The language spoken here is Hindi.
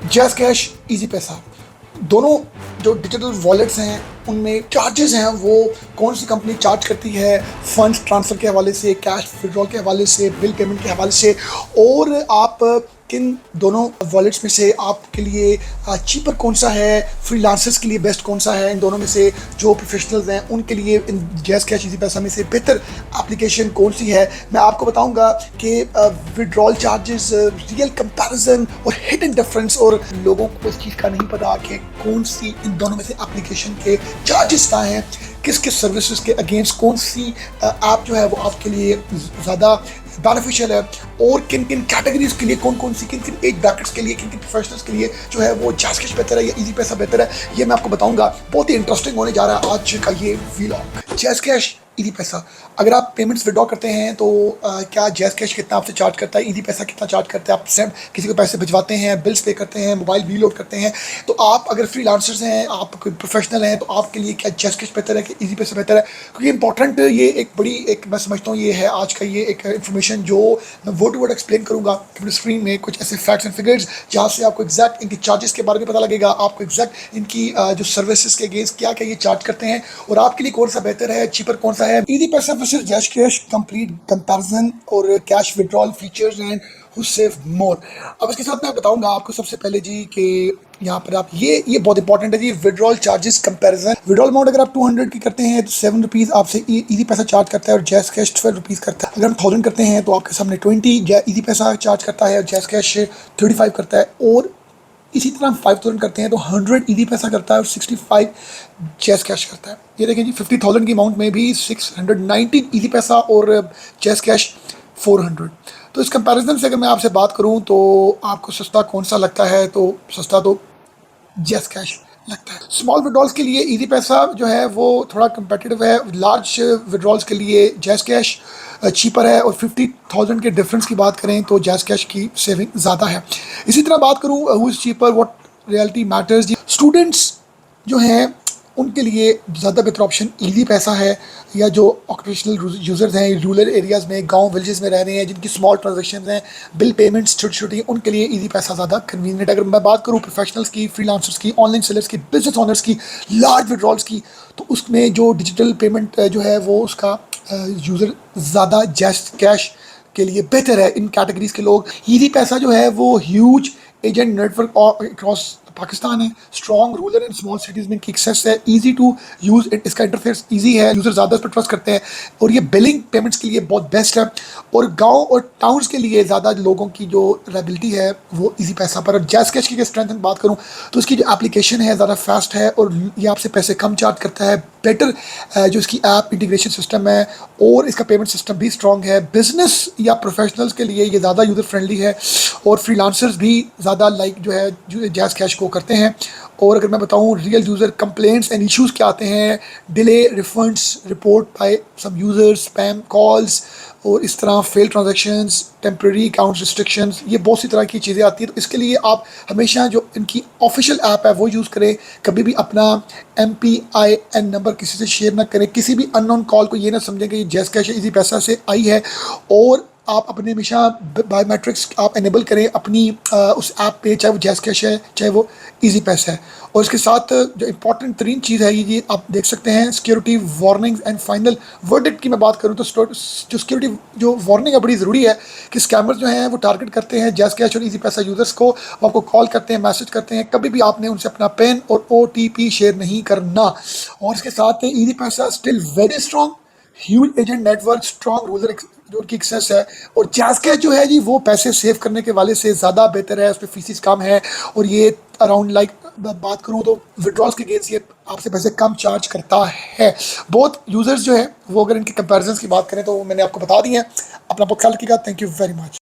जैज़ कैश, इजी पैसा, दोनों जो डिजिटल वॉलेट्स हैं उनमें चार्जेस हैं वो कौन सी कंपनी चार्ज करती है फंड्स ट्रांसफ़र के हवाले से, कैश विड्रॉल के हवाले से, बिल पेमेंट के हवाले से, और आप किन दोनों वॉलेट्स में से आपके लिए चीपर कौन सा है, फ्रीलांसर्स के लिए बेस्ट कौन सा है, इन दोनों में से जो प्रोफेशनल्स हैं उनके लिए इन जैज़ कैश इजी पैसा में से बेहतर एप्लीकेशन कौन सी है। मैं आपको बताऊंगा कि विड्रॉल चार्जेस, रियल कंपैरिजन और हिडन डिफरेंस, और लोगों को इस चीज़ का नहीं पता कि कौन सी इन दोनों में से एप्लीकेशन के चार्जेस क्या हैं, किस किस सर्विसेज के अगेंस्ट कौन सी ऐप जो है वो आपके लिए ज़्यादा बेनिफिशियल है, और किन किन कैटेगरीज के लिए कौन कौन सी, किन किन एज ब्रैकेट्स के लिए, किन किन प्रोफेशनल्स के लिए जो है वो जैज़ कैश बेहतर है या इजी पैसा बेहतर है, ये मैं आपको बताऊंगा। बहुत ही इंटरेस्टिंग होने जा रहा है आज का ये व्लॉग। जैज़ कैश, इजी पैसा, अगर आप पेमेंट्स विड्रॉ करते हैं तो क्या जैज़ कैश कितना आपसे चार्ज करता है, इजी पैसा कितना चार्ज करता है, आप सेंड किसी को पैसे भिजवाते हैं, बिल्स पे करते हैं, मोबाइल रीलोड करते हैं, तो आप अगर फ्रीलांसर्स हैं, आप कोई प्रोफेशनल हैं, तो आपके लिए क्या जैज़ कैश बेहतर है कि इजी पैसा बेहतर है? क्योंकि इंपॉर्टेंट ये एक बड़ी एक मैं समझता हूँ ये है आज का ये एक इन्फॉर्मेशन जो मैं वर्ड टू वर्ड एक्सप्लेन करूँगा अपनी स्क्रीन में, कुछ ऐसे फैक्ट्स एंड फिगर्स जहाँ से आपको एग्जैक्ट इनके चार्जेस के बारे में पता लगेगा, आपको एग्जैक्ट इनकी जो सर्विसेज के अगेंस्ट क्या क्या ये चार्ज करते हैं और आपके लिए कौन सा बेहतर है, चीपर कौन सा है। Easypaisa versus JazzCash, complete comparison और cash withdrawal features and who save more. अब इसके साथ मैं बताऊंगा आपको सबसे पहले जी कि यहाँ पर आप ये बहुत इंपॉर्टेंट है जी, withdrawal charges comparison. Withdrawal amount अगर आप 200 की करते हैं तो 7 रुपीज़ आपसे इजी पैसा चार्ज करता है और जैज़ कैश 12 रुपीज़ करता है। अगर हम 1000 करते हैं तो आपके सामने 20 इजी पैसा चार्ज करता है और जैज़ कैश 35 करता है, और इसी तरह हम 5000 करते हैं तो 100 इजी पैसा करता है और 65 जैज़ कैश करता है। ये देखें जी, 50,000 की अमाउंट में भी 619 इजी पैसा और जैज़ कैश 400। तो इस कंपैरिजन से अगर मैं आपसे बात करूं तो आपको सस्ता कौन सा लगता है, तो सस्ता तो जैज़ कैश लगता है। स्मॉल विड्रॉल्स के लिए इजी पैसा जो है वो थोड़ा कंपेटिटिव है, लार्ज विड्रॉल्स के लिए जैज़ कैश चीपर है, और 50,000 के डिफरेंस की बात करें तो जैज़ कैश की सेविंग ज़्यादा है। इसी तरह बात करूँ who is cheaper, what reality matters, students जो हैं उनके लिए ज़्यादा बेहतर ऑप्शन इजी पैसा है, या जो ऑक्यूपेशनल यूज़र्स हैं रूरल एरियाज़ में, गांव विलेजेस में रह रहे हैं, जिनकी स्मॉल ट्रांजेक्शन हैं, बिल पेमेंट्स छोटी छोटी, उनके लिए इजी पैसा ज़्यादा कन्वीनियंट है। अगर मैं बात करूँ प्रोफेशनल्स की, फ्रीलांसर्स की, ऑनलाइन सेलर्स की, बिजनेस ओनर्स की, लार्ज विड्रॉल्स की, तो उसमें जो डिजिटल पेमेंट जो है वो उसका यूज़र ज़्यादा जैज़ कैश के लिए बेहतर है। इन कैटेगरीज के लोग, इजी पैसा जो है वो huge agent network across Pakistan है, strong rural and small cities में इनकी एक्सेस है, इजी टू यूज़, इसका इंटरफेस इजी है, यूज़र ज़्यादा इस पर ट्रस्ट करते हैं, और ये बिलिंग पेमेंट्स के लिए बहुत बेस्ट है। और गांव और टाउन्स के लिए ज़्यादा लोगों की जो रेबिलिटी है वो इजी पैसा पर। और जैज़ कैश की स्ट्रेंथ बात करूँ तो इसकी जो एप्लीकेशन है ज़्यादा फास्ट है, और ये आपसे पैसे कम चार्ज करता है, बेटर जो इसकी ऐप इंटीग्रेशन सिस्टम है, और इसका पेमेंट सिस्टम भी स्ट्रॉन्ग है। बिजनेस या प्रोफेशनल्स के लिए ये ज़्यादा यूज़र फ्रेंडली है, और फ्रीलांसर्स भी ज़्यादा लाइक जो है जैज़ कैश को करते हैं। और अगर मैं बताऊं real user complaints and issues क्या आते हैं, delay refunds report by some users, spam calls, और इस तरह fail transactions, temporary account restrictions, ये बहुत सी तरह की चीज़ें आती हैं। तो इसके लिए आप हमेशा जो इनकी ऑफिशियल ऐप है वो यूज़ करें, कभी भी अपना MPIN नंबर किसी से शेयर ना करें, किसी भी अननोन कॉल को ये ना समझें कि ये जैज़ कैश इजी पैसा से आई है, और आप अपने हमेशा बायोमेट्रिक्स आप इनेबल करें अपनी उस ऐप पे, चाहे वो जैज़ कैश है चाहे वो इजी पैसा है। और इसके साथ जो इंपॉर्टेंट तरीन चीज़ है ये आप देख सकते हैं, security warnings and final verdict की मैं बात करूँ तो जो सिक्योरिटी जो वार्निंग है बड़ी ज़रूरी है कि स्कैमर्स जो हैं वो टारगेट करते हैं जैज़ कैश और इजी पैसा यूज़र्स को, वो आपको कॉल करते हैं, मैसेज करते हैं, कभी भी आपने उनसे अपना पिन और OTP शेयर नहीं करना। और इसके साथ इजी पैसा still very strong, huge agent network, strong ruler जो उनकी एक्सेस है, और जैज़ कैश जो है जी वो पैसे सेव करने के वाले से ज़्यादा बेहतर है, उस पर फीसिस कम है, और ये अराउंड लाइक बात करूँ तो विड्रॉल्स के गेंस ये आपसे पैसे कम चार्ज करता है। बहुत यूज़र्स जो है वो अगर इनके कंपैरिजन की बात करें तो मैंने आपको बता दी है। अपना बहुत ख्याल रखिएगा। Thank you very much.